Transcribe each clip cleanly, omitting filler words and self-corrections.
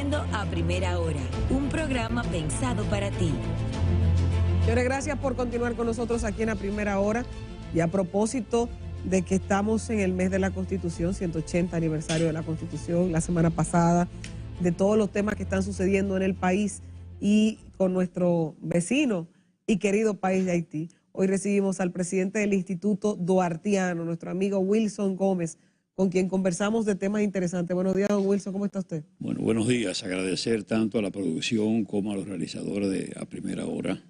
escuchando A Primera Hora, un programa pensado para ti. Señores, gracias por continuar con nosotros aquí en A Primera Hora. Y a propósito de que estamos en el mes de la Constitución, 180 aniversario de la Constitución, la semana pasada, de todos los temas que están sucediendo en el país y con nuestro vecino y querido país de Haití. Hoy recibimos al presidente del Instituto Duartiano, nuestro amigo Wilson Gómez, con quien conversamos de temas interesantes. Buenos días, don Wilson, ¿cómo está usted? Bueno, buenos días. Agradecer tanto a la producción como a los realizadores de A Primera Hora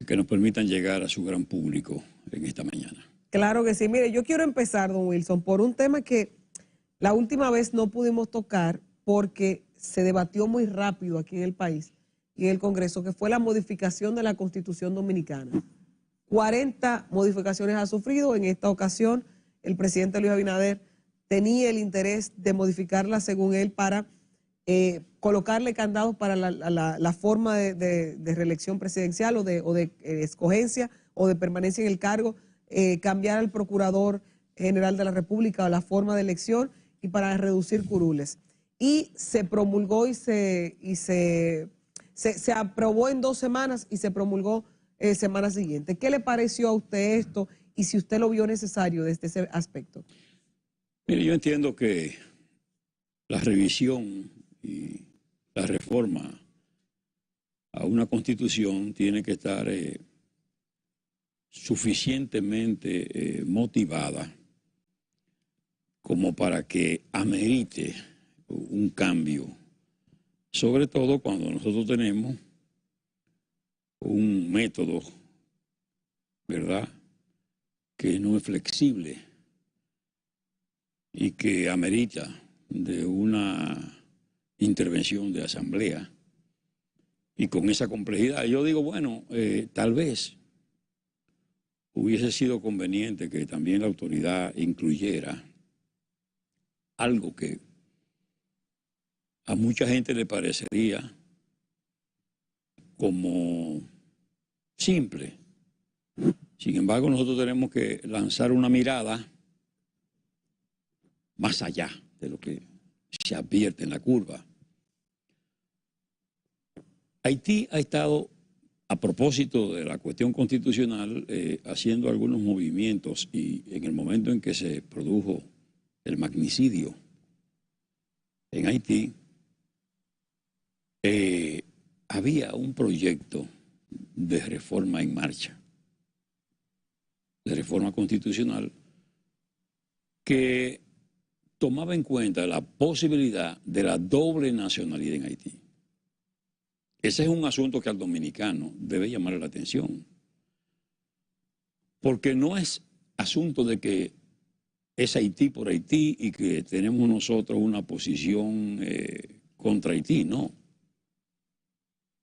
que nos permitan llegar a su gran público en esta mañana. Claro que sí. Mire, yo quiero empezar, don Wilson, por un tema que la última vez no pudimos tocar porque se debatió muy rápido aquí en el país y en el Congreso, que fue la modificación de la Constitución Dominicana. 40 modificaciones ha sufrido. En esta ocasión, el presidente Luis Abinader tenía el interés de modificarla, según él, para colocarle candados para la forma de reelección presidencial o de escogencia o de permanencia en el cargo, cambiar al Procurador General de la República o la forma de elección y para reducir curules. Y se promulgó y se aprobó en 2 semanas y se promulgó semana siguiente. ¿Qué le pareció a usted esto y si usted lo vio necesario desde ese aspecto? Mire, yo entiendo que la revisión y la reforma a una constitución tiene que estar suficientemente motivada como para que amerite un cambio, sobre todo cuando nosotros tenemos un método, ¿verdad?, que no es flexible y que amerita de una intervención de asamblea. Y con esa complejidad, yo digo, bueno, tal vez hubiese sido conveniente que también la autoridad incluyera algo que a mucha gente le parecería como simple. Sin embargo, nosotros tenemos que lanzar una mirada más allá de lo que se advierte en la curva. Haití ha estado, a propósito de la cuestión constitucional, haciendo algunos movimientos, y en el momento en que se produjo el magnicidio en Haití, había un proyecto de reforma en marcha, de reforma constitucional, que tomaba en cuenta la posibilidad de la doble nacionalidad en Haití. Ese es un asunto que al dominicano debe llamarle la atención, porque no es asunto de que es Haití por Haití y que tenemos nosotros una posición contra Haití, no.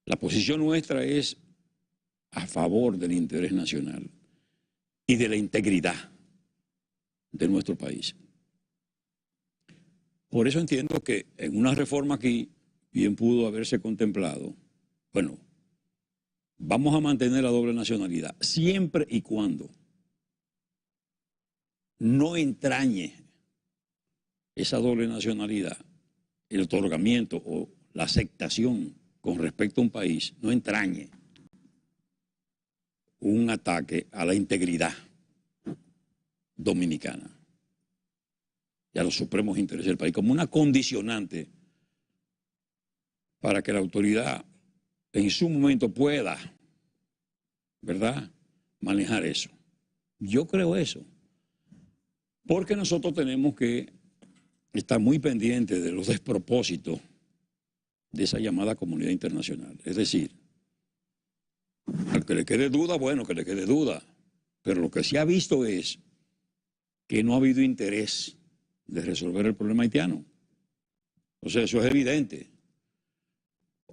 La posición nuestra es a favor del interés nacional y de la integridad de nuestro país. Por eso entiendo que en una reforma aquí bien pudo haberse contemplado, bueno, vamos a mantener la doble nacionalidad siempre y cuando no entrañe esa doble nacionalidad, el otorgamiento o la aceptación con respecto a un país, no entrañe un ataque a la integridad dominicana y a los supremos intereses del país, como una condicionante para que la autoridad en su momento pueda, ¿verdad?, manejar eso. Yo creo eso, porque nosotros tenemos que estar muy pendientes de los despropósitos de esa llamada comunidad internacional. Es decir, al que le quede duda, bueno, que le quede duda, pero lo que se ha visto es que no ha habido interés de resolver el problema haitiano. O sea, eso es evidente.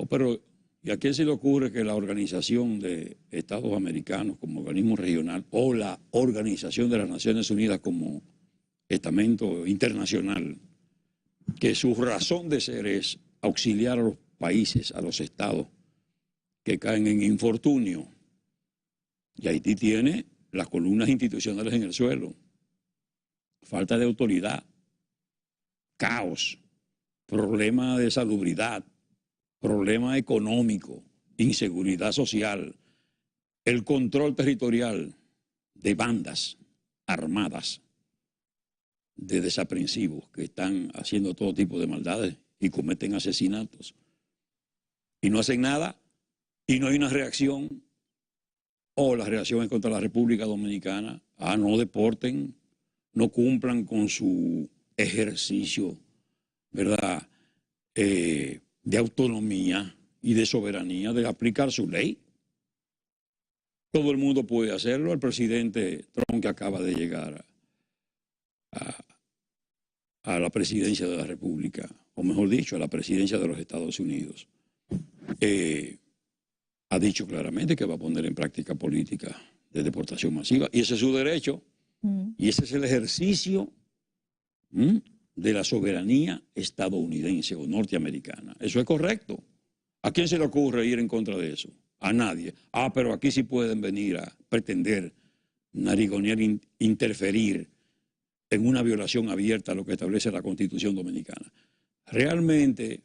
Pero, ¿y a quién se le ocurre que la Organización de Estados Americanos como organismo regional o la Organización de las Naciones Unidas como estamento internacional, que su razón de ser es auxiliar a los países, a los estados que caen en infortunio? Y Haití tiene las columnas institucionales en el suelo, falta de autoridad, caos, problema de salubridad, problema económico, inseguridad social, el control territorial de bandas armadas, de desaprensivos que están haciendo todo tipo de maldades y cometen asesinatos. Y no hacen nada y no hay una reacción. O la reacción es contra la República Dominicana. No deporten, no cumplan con su ejercicio, ¿verdad?, de autonomía y de soberanía, de aplicar su ley. Todo el mundo puede hacerlo. El presidente Trump, que acaba de llegar a la presidencia de la República, o mejor dicho, a la presidencia de los Estados Unidos, ha dicho claramente que va a poner en práctica política de deportación masiva. Y ese es su derecho. Y ese es el ejercicio de la soberanía estadounidense o norteamericana. Eso es correcto. ¿A quién se le ocurre ir en contra de eso? A nadie. Pero aquí sí pueden venir a pretender narigonear, interferir en una violación abierta a lo que establece la Constitución Dominicana. Realmente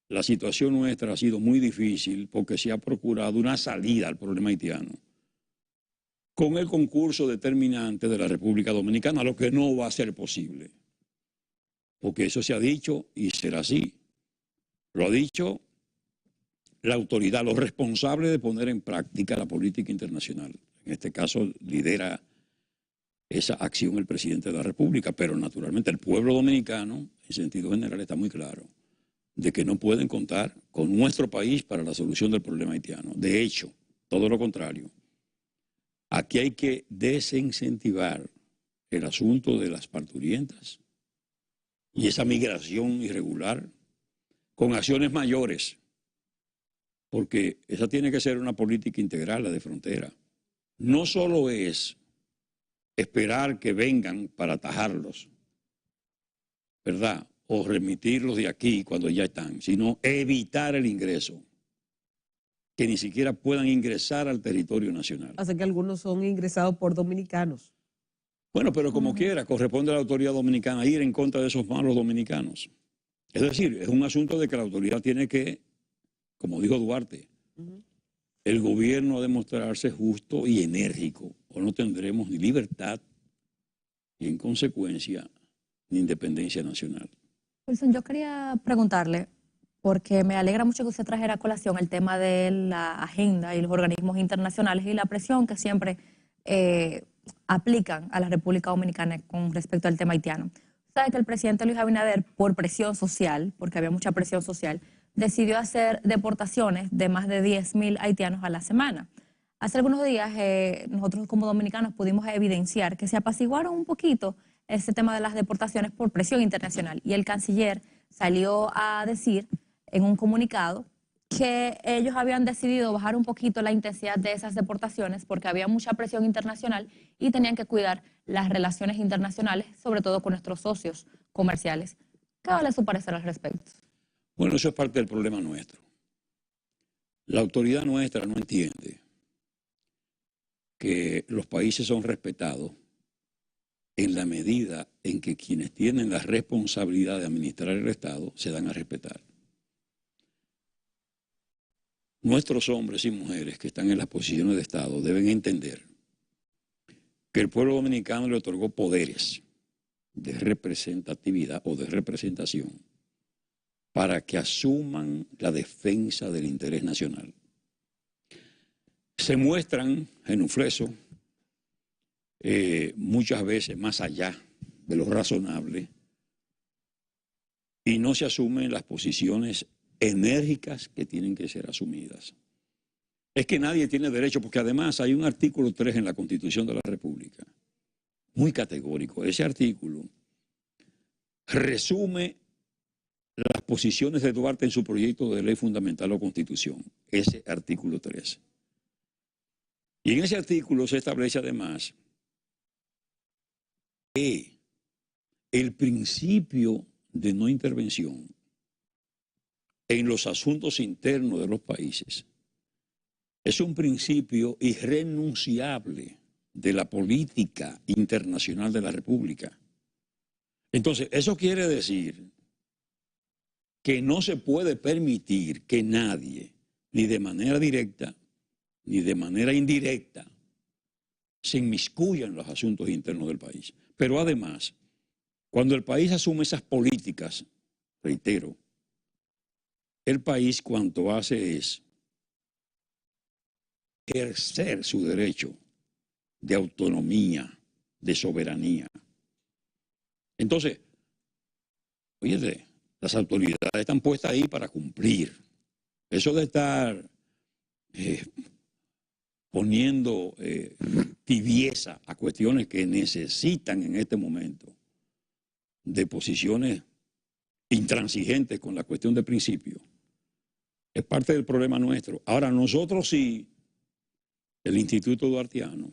la situación nuestra ha sido muy difícil porque se ha procurado una salida al problema haitiano con el concurso determinante de la República Dominicana, lo que no va a ser posible. Porque eso se ha dicho y será así. Lo ha dicho la autoridad, los responsables de poner en práctica la política internacional. En este caso lidera esa acción el presidente de la República, pero naturalmente el pueblo dominicano, en sentido general, está muy claro de que no pueden contar con nuestro país para la solución del problema haitiano. De hecho, todo lo contrario. Aquí hay que desincentivar el asunto de las parturientas y esa migración irregular con acciones mayores, porque esa tiene que ser una política integral, la de frontera. No solo es esperar que vengan para atajarlos, ¿verdad?, o remitirlos de aquí cuando ya están, sino evitar el ingreso, que ni siquiera puedan ingresar al territorio nacional. Hace que algunos son ingresados por dominicanos. Bueno, pero como quiera, corresponde a la autoridad dominicana ir en contra de esos malos dominicanos. Es decir, es un asunto de que la autoridad tiene que, como dijo Duarte, el gobierno ha de mostrarse justo y enérgico, o no tendremos ni libertad y, en consecuencia, ni independencia nacional. Wilson, yo quería preguntarle, porque me alegra mucho que usted trajera a colación el tema de la agenda y los organismos internacionales y la presión que siempre aplican a la República Dominicana con respecto al tema haitiano. Sabe que el presidente Luis Abinader, por presión social, porque había mucha presión social, decidió hacer deportaciones de más de 10.000 haitianos a la semana. Hace algunos días nosotros como dominicanos pudimos evidenciar que se apaciguaron un poquito ese tema de las deportaciones por presión internacional. Y el canciller salió a decir en un comunicado que ellos habían decidido bajar un poquito la intensidad de esas deportaciones porque había mucha presión internacional y tenían que cuidar las relaciones internacionales, sobre todo con nuestros socios comerciales. ¿Qué vale su parecer al respecto? Bueno, eso es parte del problema nuestro. La autoridad nuestra no entiende que los países son respetados en la medida en que quienes tienen la responsabilidad de administrar el Estado se dan a respetar. Nuestros hombres y mujeres que están en las posiciones de Estado deben entender que el pueblo dominicano le otorgó poderes de representatividad o de representación para que asuman la defensa del interés nacional. Se muestran genuflexos muchas veces más allá de lo razonable y no se asumen las posiciones enérgicas que tienen que ser asumidas. Es que nadie tiene derecho, porque además hay un artículo 3 en la Constitución de la República, muy categórico. Ese artículo resume las posiciones de Duarte en su proyecto de ley fundamental o constitución, ese artículo 3. Y en ese artículo se establece además que el principio de no intervención en los asuntos internos de los países es un principio irrenunciable de la política internacional de la República. Entonces, eso quiere decir que no se puede permitir que nadie, ni de manera directa, ni de manera indirecta, se inmiscuya en los asuntos internos del país. Pero además, cuando el país asume esas políticas, reitero, el país cuanto hace es ejercer su derecho de autonomía, de soberanía. Entonces, oye, las autoridades están puestas ahí para cumplir. Eso de estar poniendo tibieza a cuestiones que necesitan en este momento de posiciones intransigentes con la cuestión de principio, es parte del problema nuestro. Ahora, nosotros sí, el Instituto Duartiano,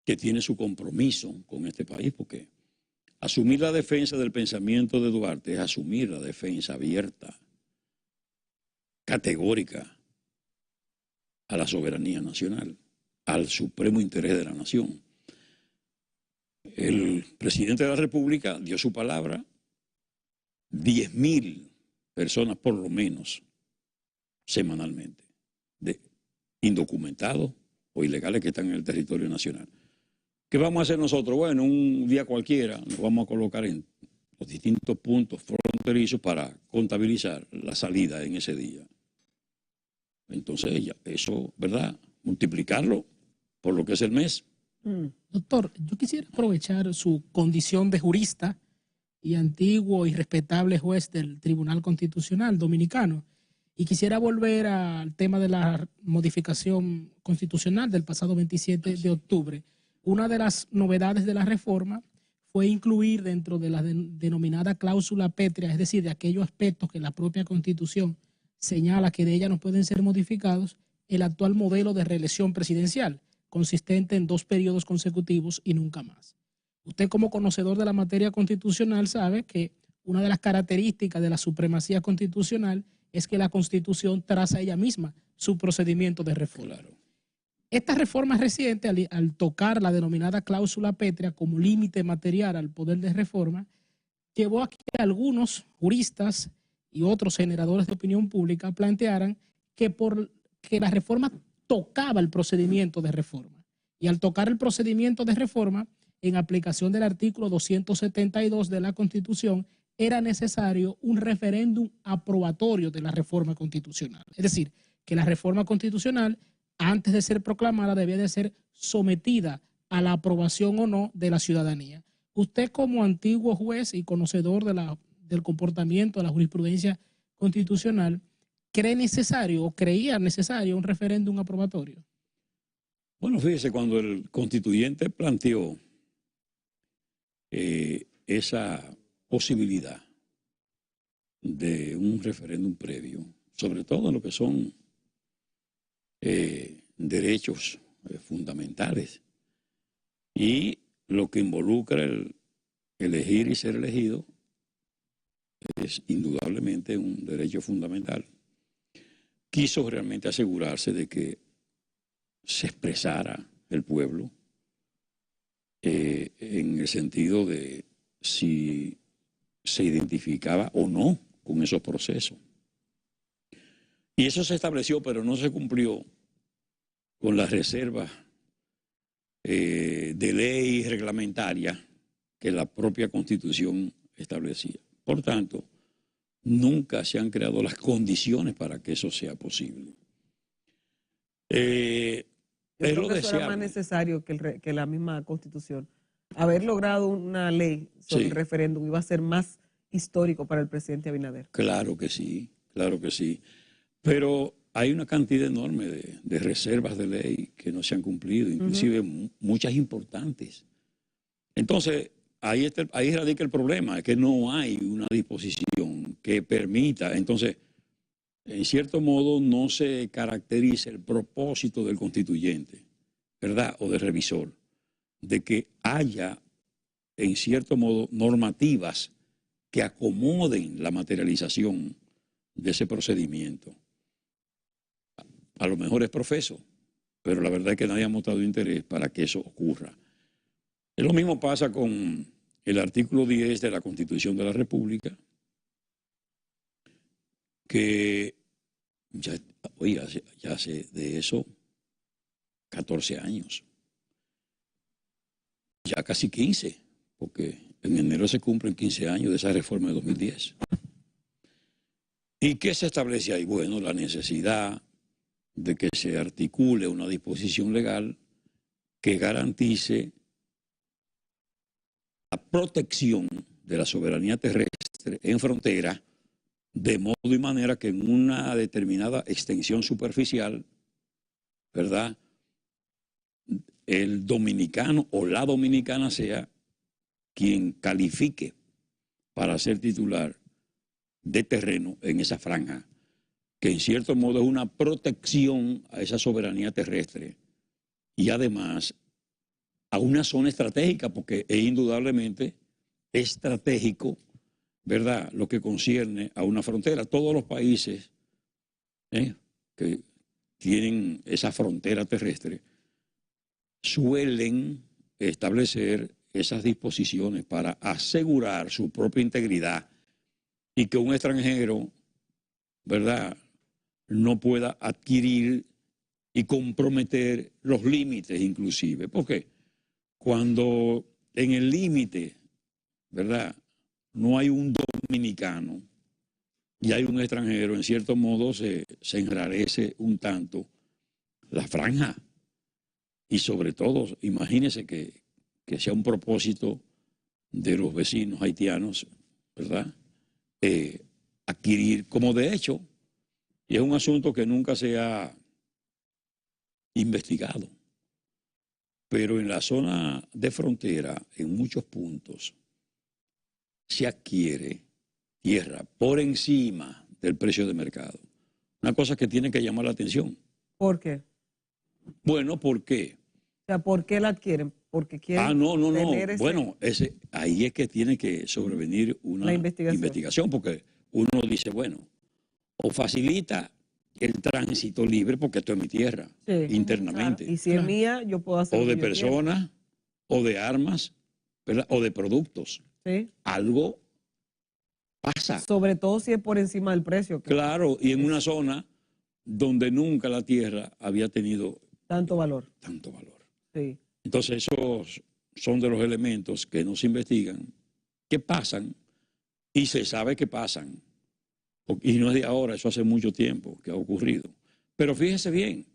que tiene su compromiso con este país, porque asumir la defensa del pensamiento de Duarte es asumir la defensa abierta, categórica, a la soberanía nacional, al supremo interés de la nación. El presidente de la República dio su palabra, 10.000 personas por lo menos semanalmente, de indocumentados o ilegales que están en el territorio nacional. ¿Qué vamos a hacer nosotros? Bueno, un día cualquiera nos vamos a colocar en los distintos puntos fronterizos para contabilizar la salida en ese día. Entonces, eso, ¿verdad? Multiplicarlo por lo que es el mes. Doctor, yo quisiera aprovechar su condición de jurista y antiguo y respetable juez del Tribunal Constitucional Dominicano, y quisiera volver al tema de la modificación constitucional del pasado 27 de octubre. Una de las novedades de la reforma fue incluir dentro de la denominada cláusula pétrea, es decir, de aquellos aspectos que la propia Constitución señala que de ella no pueden ser modificados, el actual modelo de reelección presidencial, consistente en 2 periodos consecutivos y nunca más. Usted, como conocedor de la materia constitucional, sabe que una de las características de la supremacía constitucional es que la Constitución traza ella misma su procedimiento de reforma. Claro. Esta reforma reciente, al tocar la denominada cláusula pétrea como límite material al poder de reforma, llevó a que algunos juristas y otros generadores de opinión pública plantearan que la reforma tocaba el procedimiento de reforma. Y al tocar el procedimiento de reforma, en aplicación del artículo 272 de la Constitución, era necesario un referéndum aprobatorio de la reforma constitucional. Es decir, que la reforma constitucional, antes de ser proclamada, debía de ser sometida a la aprobación o no de la ciudadanía. Usted, como antiguo juez y conocedor del comportamiento de la jurisprudencia constitucional, ¿cree necesario o creía necesario un referéndum aprobatorio? Bueno, fíjese, cuando el constituyente planteó esa posibilidad de un referéndum previo, sobre todo en lo que son derechos fundamentales y lo que involucra el elegir y ser elegido, es indudablemente un derecho fundamental. Quiso realmente asegurarse de que se expresara el pueblo en el sentido de si se identificaba o no con esos procesos. Y eso se estableció, pero no se cumplió con las reservas de ley reglamentaria que la propia Constitución establecía. Por tanto, nunca se han creado las condiciones para que eso sea posible. Yo creo que eso era más necesario que la misma Constitución. Haber logrado una ley sobre el referéndum iba a ser más histórico para el presidente Abinader. Claro que sí, claro que sí. Pero hay una cantidad enorme de reservas de ley que no se han cumplido, inclusive muchas importantes. Entonces, ahí radica el problema, es que no hay una disposición que permita. Entonces, en cierto modo, no se caracteriza el propósito del constituyente, ¿verdad? O del revisor, de que haya, en cierto modo, normativas que acomoden la materialización de ese procedimiento. A lo mejor es profeso, pero la verdad es que nadie ha mostrado interés para que eso ocurra. Lo mismo pasa con el artículo 10 de la Constitución de la República, que ya, oiga, ya hace de eso 14 años, ya casi 15, porque en enero se cumplen 15 años de esa reforma de 2010. ¿Y qué se establece ahí? Bueno, la necesidad de que se articule una disposición legal que garantice la protección de la soberanía terrestre en frontera, de modo y manera que en una determinada extensión superficial, ¿verdad?, el dominicano o la dominicana sea quien califique para ser titular de terreno en esa franja, que en cierto modo es una protección a esa soberanía terrestre y además a una zona estratégica, porque es indudablemente estratégico, ¿verdad?, lo que concierne a una frontera. Todos los países que tienen esa frontera terrestre suelen establecer esas disposiciones para asegurar su propia integridad y que un extranjero, ¿verdad?, no pueda adquirir y comprometer los límites inclusive. Porque cuando en el límite, ¿verdad?, no hay un dominicano y hay un extranjero, en cierto modo se enrarece un tanto la franja. Y sobre todo, imagínense que sea un propósito de los vecinos haitianos, ¿verdad?, adquirir, como de hecho, y es un asunto que nunca se ha investigado, pero en la zona de frontera, en muchos puntos, se adquiere tierra por encima del precio de mercado. Una cosa que tiene que llamar la atención. ¿Por qué? Bueno, ¿por qué? O sea, ¿por qué la adquieren? Porque quieren no. tener ese... Bueno, ahí es que tiene que sobrevenir una investigación, porque uno dice, bueno, o facilita el tránsito libre, porque esto es mi tierra, internamente. Claro. Y si es mía, yo puedo hacer... O de personas, o de armas, ¿verdad?, o de productos. Sí. Algo pasa. Sobre todo si es por encima del precio. Claro, y en una zona donde nunca la tierra había tenido tanto valor. Sí. Entonces esos son de los elementos que no se investigan, que pasan y se sabe que pasan. Y no es de ahora, eso hace mucho tiempo que ha ocurrido. Pero fíjese bien,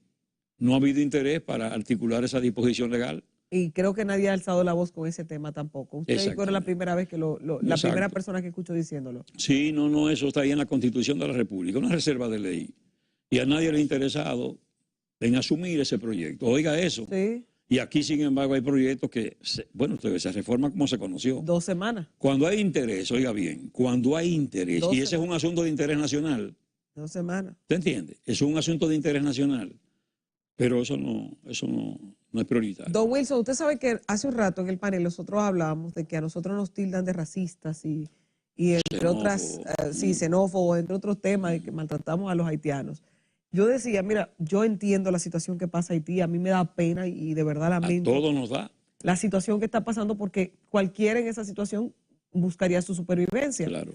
no ha habido interés para articular esa disposición legal. Y creo que nadie ha alzado la voz con ese tema tampoco. Usted fue la primera vez que la primera persona que escucho diciéndolo. Sí, no, eso está ahí en la Constitución de la República, una reserva de ley. Y a nadie le ha interesado en asumir ese proyecto. Oiga eso. Sí. Y aquí, sin embargo, hay proyectos que, se reforman como se conoció. 2 semanas. Cuando hay interés, oiga bien, cuando hay interés, y ese es un asunto de interés nacional. 2 semanas. ¿Te entiende? Es un asunto de interés nacional. Pero eso no es prioritario. Don Wilson, usted sabe que hace un rato en el panel nosotros hablábamos de que a nosotros nos tildan de racistas y entre otras, xenófobos, entre otros temas, de que maltratamos a los haitianos. Yo decía, mira, yo entiendo la situación que pasa Haití, a mí me da pena y de verdad lamento. A todos nos da. La situación que está pasando, porque cualquiera en esa situación buscaría su supervivencia. Claro.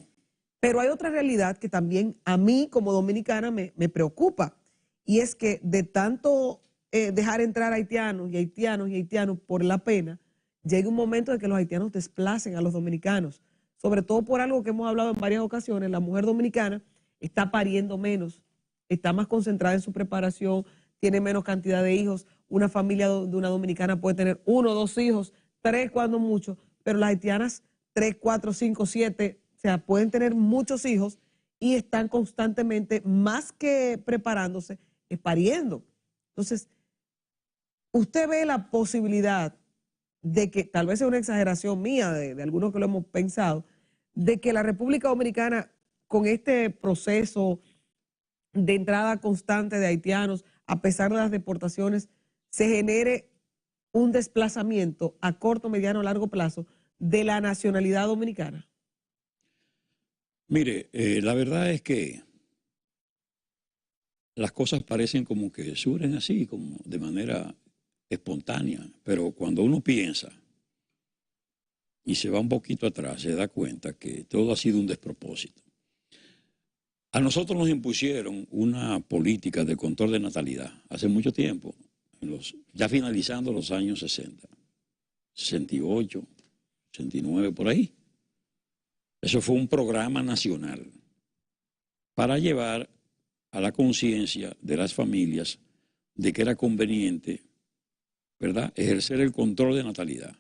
Pero hay otra realidad que también a mí como dominicana me preocupa, y es que de tanto dejar entrar haitianos y haitianos por la pena, llega un momento de que los haitianos desplacen a los dominicanos, sobre todo por algo que hemos hablado en varias ocasiones. La mujer dominicana está pariendo menos, está más concentrada en su preparación, tiene menos cantidad de hijos. Una familia de una dominicana puede tener 1 o 2 hijos, 3 cuando mucho, pero las haitianas 3, 4, 5, 7, o sea, pueden tener muchos hijos y están constantemente, más que preparándose, pariendo. Entonces, usted ve la posibilidad de que, tal vez sea una exageración mía, de algunos que lo hemos pensado, de que la República Dominicana, con este proceso de entrada constante de haitianos, a pesar de las deportaciones, se genere un desplazamiento a corto, mediano, largo plazo de la nacionalidad dominicana? Mire, la verdad es que las cosas parecen como que surgen así, como de manera espontánea, pero cuando uno piensa y se va un poquito atrás, se da cuenta que todo ha sido un despropósito. A nosotros nos impusieron una política de control de natalidad hace mucho tiempo, ya finalizando los años 60, 68, 69, por ahí. Eso fue un programa nacional para llevar a la conciencia de las familias de que era conveniente, ¿verdad?, ejercer el control de natalidad.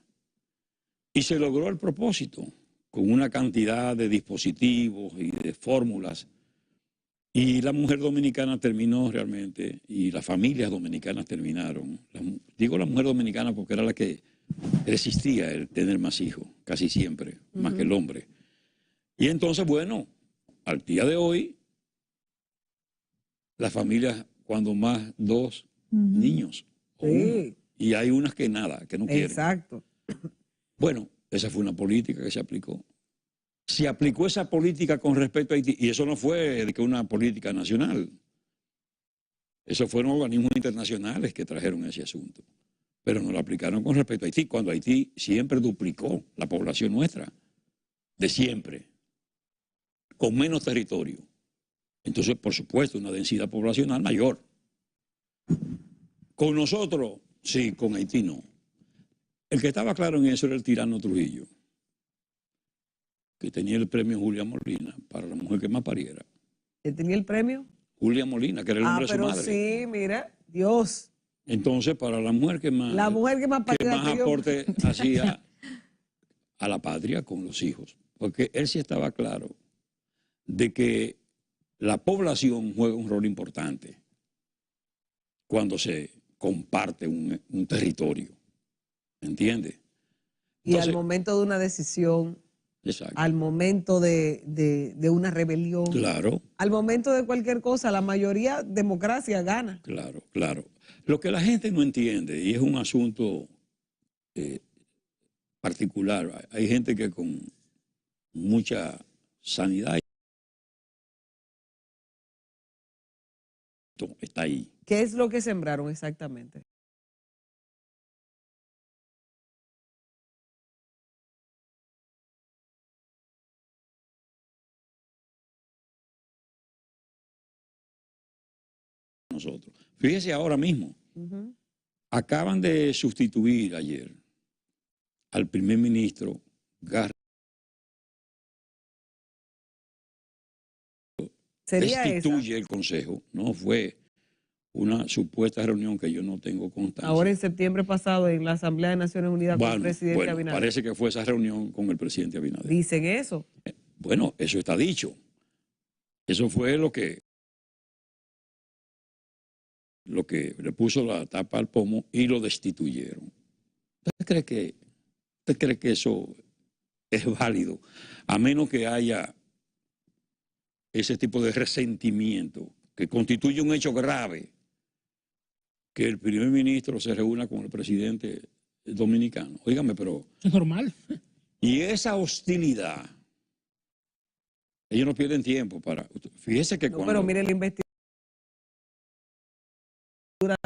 Y se logró el propósito con una cantidad de dispositivos y de fórmulas. Y la mujer dominicana terminó realmente, y las familias dominicanas terminaron. Digo la mujer dominicana porque era la que resistía el tener más hijos, casi siempre, más que el hombre. Y entonces, bueno, al día de hoy, las familias, cuando más, 2 niños. O uno, y hay unas que nada, que no quieren. Exacto. Bueno, esa fue una política que se aplicó. Se aplicó esa política con respecto a Haití, y eso no fue de que una política nacional. Eso fueron organismos internacionales que trajeron ese asunto. Pero no lo aplicaron con respecto a Haití, cuando Haití siempre duplicó la población nuestra, de siempre, con menos territorio. Entonces, por supuesto, una densidad poblacional mayor. Con nosotros, sí, con Haití no. El que estaba claro en eso era el tirano Trujillo, que tenía el premio Julia Molina para la mujer que más pariera. ¿Quién tenía el premio? Julia Molina, que era el nombre de su madre. Sí, mira, Dios. Entonces, para la mujer que más, aporte hacía a la patria con los hijos. Porque él sí estaba claro de que la población juega un rol importante cuando se comparte un territorio. ¿Entiendes? Y al momento de una decisión, exacto, al momento de una rebelión, claro, al momento de cualquier cosa, la mayoría democracia gana. Claro, claro. Lo que la gente no entiende, y es un asunto particular, hay gente que con mucha sanidad está ahí. ¿Qué es lo que sembraron exactamente? Nosotros. Fíjese ahora mismo, acaban de sustituir ayer al primer ministro García. Destituye el Consejo. No fue una supuesta reunión que yo no tengo constancia. Ahora en septiembre pasado en la Asamblea de Naciones Unidas con el presidente Abinader. Parece que fue esa reunión con el presidente Abinader. ¿Dicen eso? Bueno, eso está dicho. Eso fue lo que le puso la tapa al pomo y lo destituyeron. ¿Usted cree que eso es válido? A menos que haya ese tipo de resentimiento que constituye un hecho grave, que el primer ministro se reúna con el presidente dominicano. Óigame, pero... Es normal. Y esa hostilidad, ellos no pierden tiempo para... Fíjese que cuando... Pero mire la investigación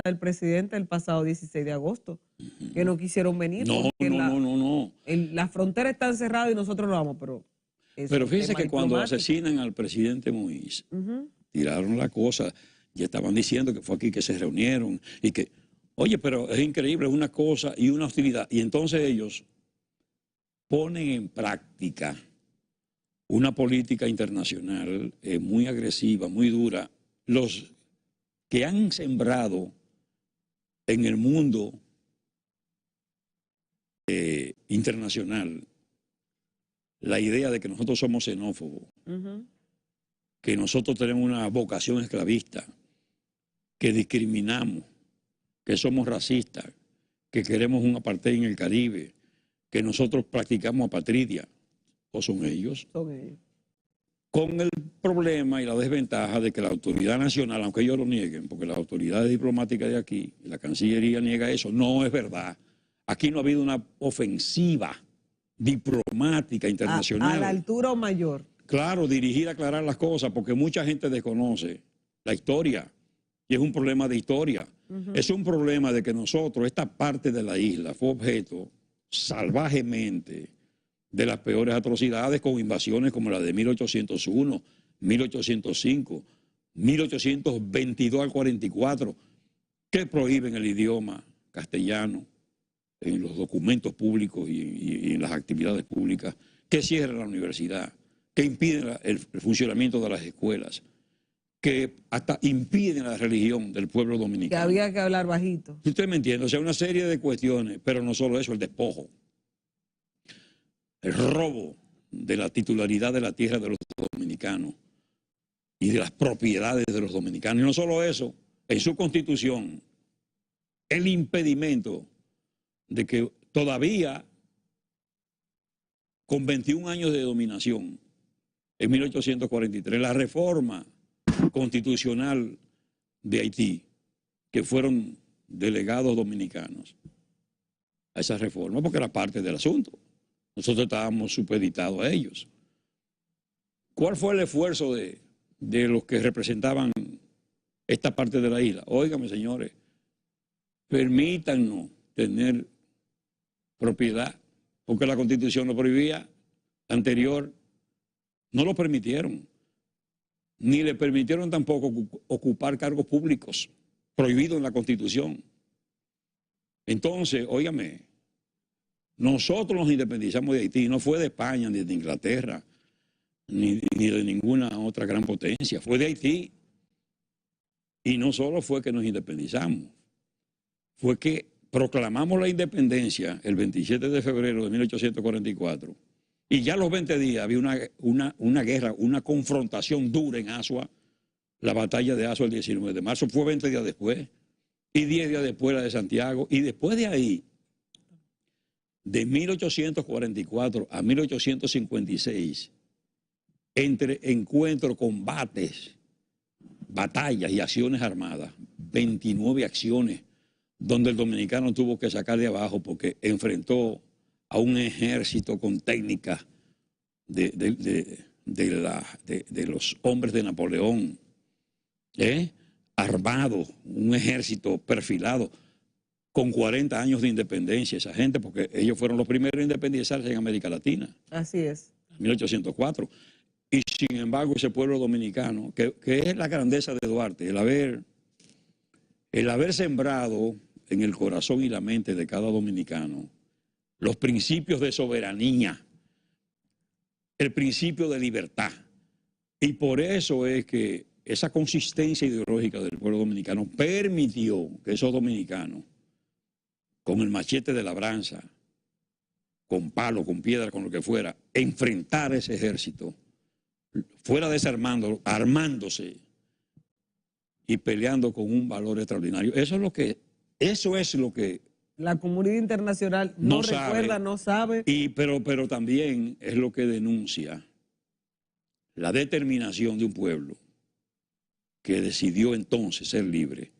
del presidente el pasado 16 de agosto, que no quisieron venir. No. Las fronteras están cerradas y nosotros no vamos, pero fíjese que cuando asesinan al presidente Moïse, tiraron la cosa, ya estaban diciendo que fue aquí que se reunieron y que, oye, pero es increíble, una cosa y una hostilidad. Y entonces ellos ponen en práctica una política internacional muy agresiva, muy dura. Los que han sembrado en el mundo internacional la idea de que nosotros somos xenófobos, que nosotros tenemos una vocación esclavista, que discriminamos, que somos racistas, que queremos un apartheid en el Caribe, que nosotros practicamos apatridia, ¿o son ellos? Son ellos. Con el problema y la desventaja de que la autoridad nacional, aunque ellos lo nieguen, porque las autoridades diplomáticas de aquí, la Cancillería niega eso, no es verdad. Aquí no ha habido una ofensiva diplomática internacional. ¿A la altura o mayor? Claro, dirigir a aclarar las cosas, porque mucha gente desconoce la historia, y es un problema de historia. Es un problema de que nosotros, esta parte de la isla, fue objeto salvajemente de las peores atrocidades con invasiones como la de 1801, 1805, 1822 al 44, que prohíben el idioma castellano en los documentos públicos y en las actividades públicas, que cierran la universidad, que impiden el funcionamiento de las escuelas, que hasta impiden la religión del pueblo Que dominicano. había que hablar bajito. Usted me entiende, o sea, una serie de cuestiones, pero no solo eso, el despojo, el robo de la titularidad de la tierra de los dominicanos y de las propiedades de los dominicanos. Y no solo eso, en su constitución, el impedimento de que todavía, con 21 años de dominación, en 1843, la reforma constitucional de Haití, que fueron delegados dominicanos a esa reforma, porque era parte del asunto. Nosotros estábamos supeditados a ellos. ¿Cuál fue el esfuerzo de los que representaban esta parte de la isla? Óigame, señores, permítanos tener propiedad, porque la Constitución lo prohibía, la anterior, no lo permitieron, ni le permitieron tampoco ocupar cargos públicos, prohibido en la Constitución. Entonces, óigame, nosotros nos independizamos de Haití, no fue de España, ni de Inglaterra, ni de ninguna otra gran potencia, fue de Haití. Y no solo fue que nos independizamos, fue que proclamamos la independencia el 27 de febrero de 1844, y ya a los 20 días había una guerra, una confrontación dura en Asua, la batalla de Asua el 19 de marzo, fue 20 días después, y 10 días después la de Santiago, y después de ahí, de 1844 a 1856, entre encuentros, combates, batallas y acciones armadas, 29 acciones, donde el dominicano tuvo que sacar de abajo porque enfrentó a un ejército con técnicas de los hombres de Napoleón, armado, un ejército perfilado, con 40 años de independencia, esa gente, porque ellos fueron los primeros en independizarse en América Latina. Así es. En 1804. Y sin embargo, ese pueblo dominicano, que es la grandeza de Duarte, el haber sembrado en el corazón y la mente de cada dominicano los principios de soberanía, el principio de libertad. Y por eso es que esa consistencia ideológica del pueblo dominicano permitió que esos dominicanos, con el machete de labranza, con palo, con piedra, con lo que fuera, enfrentar a ese ejército, fuera desarmándolo, armándose y peleando con un valor extraordinario. Eso es lo que la comunidad internacional no recuerda, no sabe. Pero también es lo que denuncia la determinación de un pueblo que decidió entonces ser libre.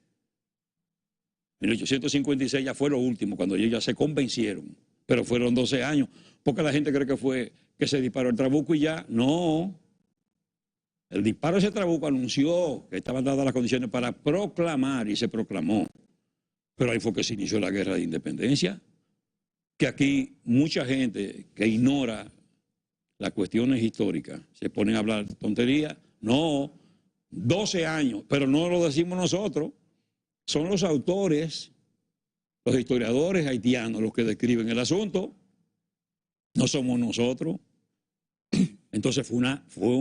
1856 ya fue lo último, cuando ellos ya se convencieron, pero fueron 12 años, porque la gente cree que fue que se disparó el trabuco y ya. No. El disparo de ese trabuco anunció que estaban dadas las condiciones para proclamar, y se proclamó. Pero ahí fue que se inició la guerra de independencia, que aquí mucha gente que ignora las cuestiones históricas se ponen a hablar de tonterías. No, 12 años, pero no lo decimos nosotros, son los autores, los historiadores haitianos los que describen el asunto, no somos nosotros. Entonces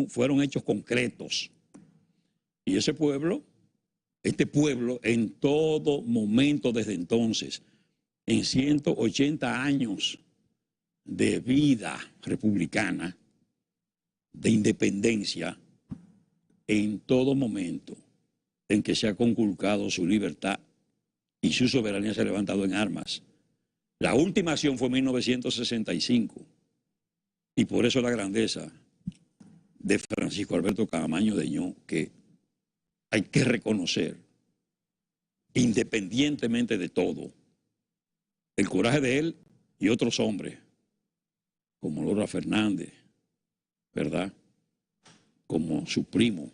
fueron hechos concretos. Y ese pueblo, este pueblo, en todo momento desde entonces, en 180 años de vida republicana, de independencia, en todo momento en que se ha conculcado su libertad y su soberanía se ha levantado en armas. La última acción fue en 1965, y por eso la grandeza de Francisco Alberto Caamaño Deñó, que hay que reconocer, independientemente de todo, el coraje de él y otros hombres, como Lora Fernández, ¿verdad? Como su primo,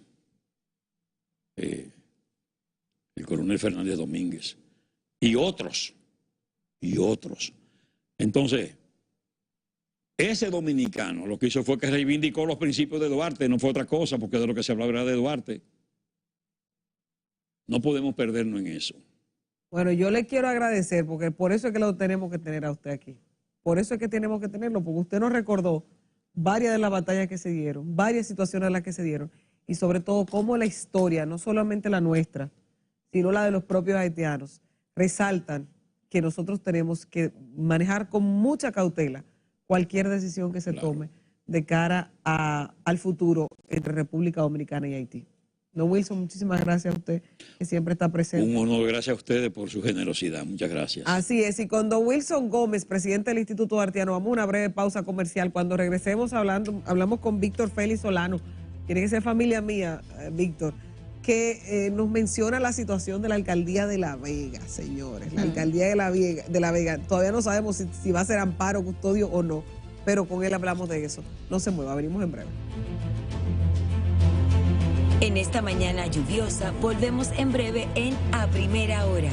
el coronel Fernández Domínguez, y otros. Entonces, ese dominicano lo que hizo fue que reivindicó los principios de Duarte, no fue otra cosa, porque de lo que se hablaba era de Duarte. No podemos perdernos en eso. Bueno, yo le quiero agradecer, porque por eso es que lo tenemos que tener a usted aquí. Por eso es que tenemos que tenerlo, porque usted nos recordó varias de las batallas que se dieron, varias situaciones a las que se dieron, y sobre todo cómo la historia, no solamente la nuestra, sino la de los propios haitianos, resaltan que nosotros tenemos que manejar con mucha cautela cualquier decisión que se tome de cara al futuro entre República Dominicana y Haití. Don Wilson, muchísimas gracias a usted, que siempre está presente. Un honor, gracias a ustedes por su generosidad. Muchas gracias. Así es, y con don Wilson Gómez, presidente del Instituto Haitiano, vamos a una breve pausa comercial. Cuando regresemos hablamos con Víctor Félix Solano, tiene que ser familia mía, Víctor, que nos menciona la situación de la alcaldía de La Vega, señores. La alcaldía de La Vega. Todavía no sabemos si va a ser amparo, custodio o no, pero con él hablamos de eso. No se mueva, venimos en breve. En esta mañana lluviosa, volvemos en breve en A Primera Hora.